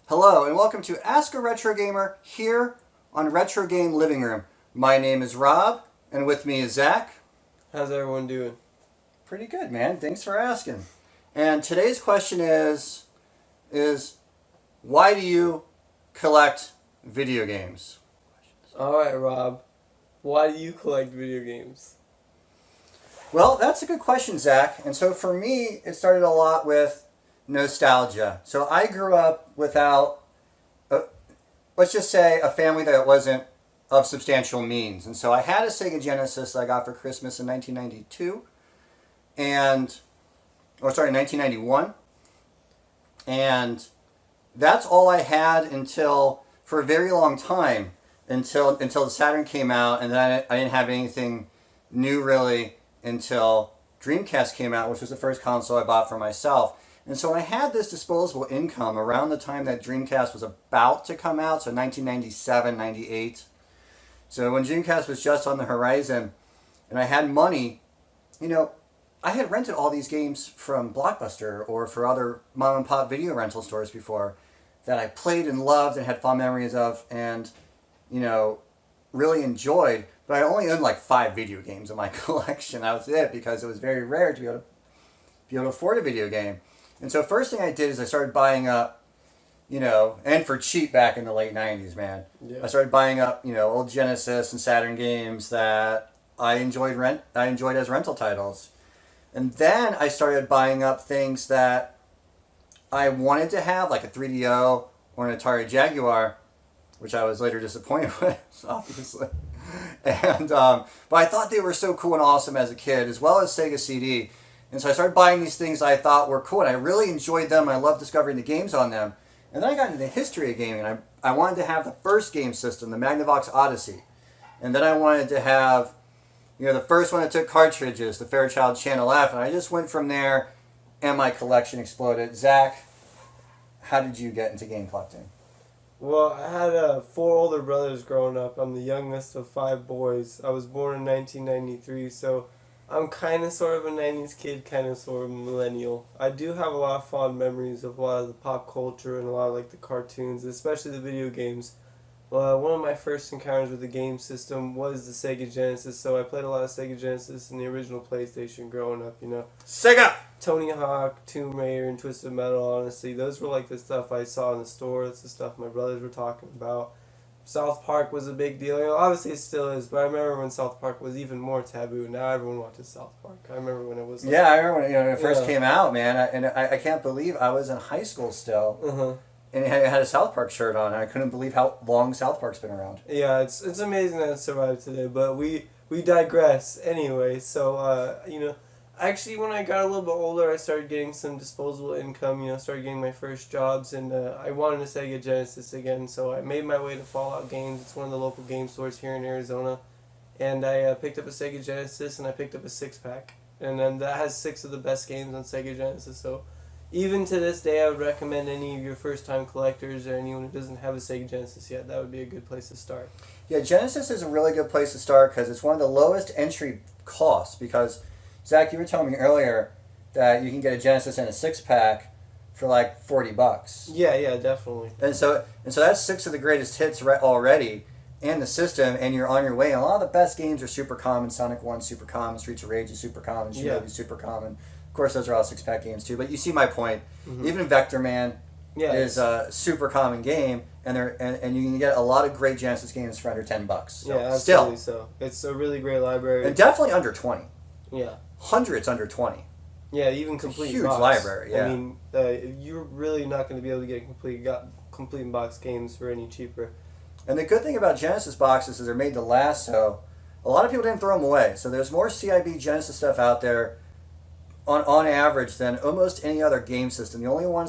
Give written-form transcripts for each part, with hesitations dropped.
Hello and welcome to Ask a Retro Gamer here on Retro Game Living Room. My name is Rob and with me is Zach. How's everyone doing? Pretty good, man. Thanks for asking. And today's question is why do you collect video games? Alright, Rob. Why do you collect video games? Well, that's a good question, Zach. And so for me, it started a lot with nostalgia. So I grew up without, let's just say, a family that wasn't of substantial means. And so I had a Sega Genesis that I got for Christmas in 1992. Or sorry, 1991. And that's all I had until, for a very long time, until the Saturn came out. And then I didn't have anything new really until Dreamcast came out, which was the first console I bought for myself. And so I had this disposable income around the time that Dreamcast was about to come out, so 1997, 98. So when Dreamcast was just on the horizon and I had money, I had rented all these games from Blockbuster or for other mom and pop video rental stores before that I played and loved and had fond memories of and, really enjoyed. But I only owned like 5 video games in my collection. That was it because it was very rare to be able to afford a video game. And so first thing I did is I started buying up, and for cheap back in the late 90s, man. Yeah. I started buying up, old Genesis and Saturn games that I enjoyed as rental titles. And then I started buying up things that I wanted to have, like a 3DO or an Atari Jaguar, which I was later disappointed with, obviously. And but I thought they were so cool and awesome as a kid, as well as Sega CD. And so I started buying these things I thought were cool, and I really enjoyed them. I loved discovering the games on them. And then I got into the history of gaming, and I wanted to have the first game system, the Magnavox Odyssey. And then I wanted to have, the first one that took cartridges, the Fairchild Channel F. And I just went from there, and my collection exploded. Zach, how did you get into game collecting? Well, I had 4 older brothers growing up. I'm the youngest of 5 boys. I was born in 1993, so I'm kind of sort of a 90s kid, kind of sort of a millennial. I do have a lot of fond memories of a lot of the pop culture and a lot of like the cartoons, especially the video games. One of my first encounters with the game system was the Sega Genesis, so I played a lot of Sega Genesis and the original PlayStation growing up, Sega! Tony Hawk, Tomb Raider, and Twisted Metal, honestly. Those were like the stuff I saw in the store. That's the stuff my brothers were talking about. South Park was a big deal. Obviously it still is, but I remember when South Park was even more taboo. Now everyone watches South Park. I remember when it was Yeah, I remember when it first came out, man. I can't believe I was in high school still. Uh-huh. And I had a South Park shirt on. And I couldn't believe how long South Park's been around. Yeah, it's amazing that it survived today, but we digress anyway. So, actually, when I got a little bit older, I started getting some disposable income, started getting my first jobs, and I wanted a Sega Genesis again, so I made my way to Fallout Games. It's one of the local game stores here in Arizona, and I picked up a Sega Genesis, and I picked up a 6-pack, and then that has 6 of the best games on Sega Genesis, so even to this day, I would recommend any of your first-time collectors or anyone who doesn't have a Sega Genesis yet, that would be a good place to start. Yeah, Genesis is a really good place to start because it's one of the lowest entry costs because Zach, you were telling me earlier that you can get a Genesis and a 6-pack for like $40. Yeah, definitely. And so that's 6 of the greatest hits already, and the system, and you're on your way. And a lot of the best games are super common. Sonic 1 super common, Streets of Rage is super common, Shinobi super common. Of course, those are all 6-pack games too. But you see my point. Mm-hmm. Even Vector Man is a super common game, and you can get a lot of great Genesis games for under $10. So yeah, absolutely. So it's a really great library, and definitely under 20. Yeah. Hundreds under 20. Yeah, even complete huge box. Library, yeah. I mean, you're really not going to be able to get complete box games for any cheaper. And the good thing about Genesis boxes is they're made to last, so a lot of people didn't throw them away. So there's more CIB Genesis stuff out there on average than almost any other game system. The only one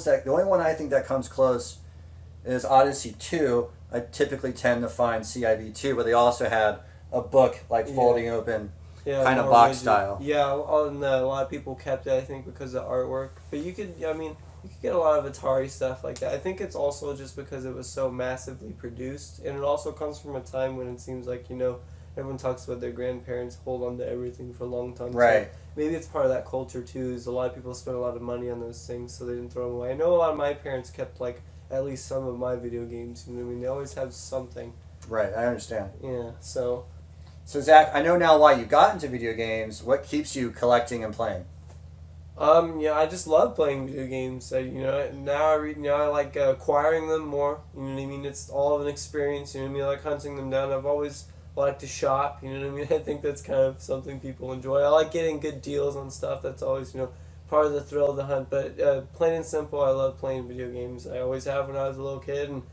I think that comes close is Odyssey 2. I typically tend to find CIB 2, but they also had a book like folding open. Yeah, kind of box rigid style. Yeah, and a lot of people kept it, I think, because of artwork. But you could get a lot of Atari stuff like that. I think it's also just because it was so massively produced, and it also comes from a time when it seems like, everyone talks about their grandparents hold on to everything for a long time. Right. So maybe it's part of that culture, too, is a lot of people spent a lot of money on those things, so they didn't throw them away. I know a lot of my parents kept, like, at least some of my video games. You know what I mean? They always have something. Right, I understand. Yeah. So. So Zach, I know now why you got into video games. What keeps you collecting and playing? Yeah, I just love playing video games. Now I like acquiring them more. You know what I mean? It's all of an experience. You know what I mean? I like hunting them down. I've always liked to shop. You know what I mean? I think that's kind of something people enjoy. I like getting good deals on stuff. That's always part of the thrill of the hunt. But plain and simple, I love playing video games. I always have when I was a little kid, and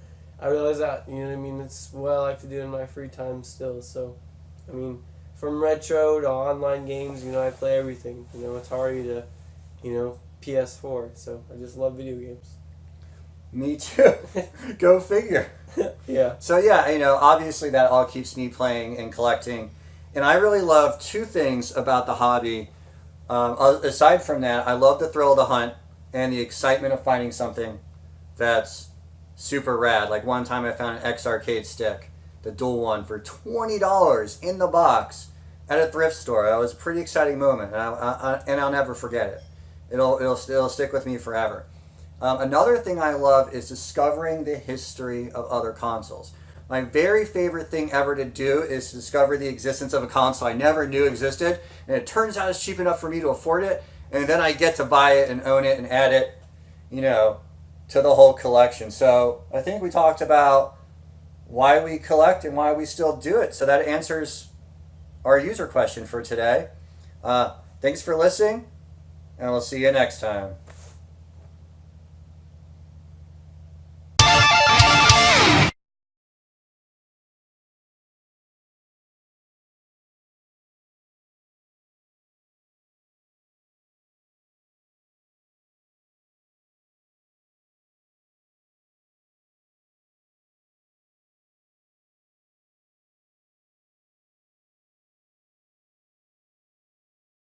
I realize that what I mean. It's what I like to do in my free time still. So, I mean, from retro to online games, I play everything. Atari to PS4. So I just love video games. Me too. Go figure. Yeah. So yeah, obviously that all keeps me playing and collecting, and I really love two things about the hobby. Aside from that, I love the thrill of the hunt and the excitement of finding something that's super rad. Like one time I found an X Arcade stick, the dual one, for $20 in the box at a thrift store. That was a pretty exciting moment, and I'll never forget it. It'll stick with me forever. Another thing I love is discovering the history of other consoles. My very favorite thing ever to do is to discover the existence of a console I never knew existed, and it turns out it's cheap enough for me to afford it, and then I get to buy it and own it and add it, to the whole collection. So I think we talked about why we collect and why we still do it. So that answers our user question for today. Thanks for listening, and we'll see you next time.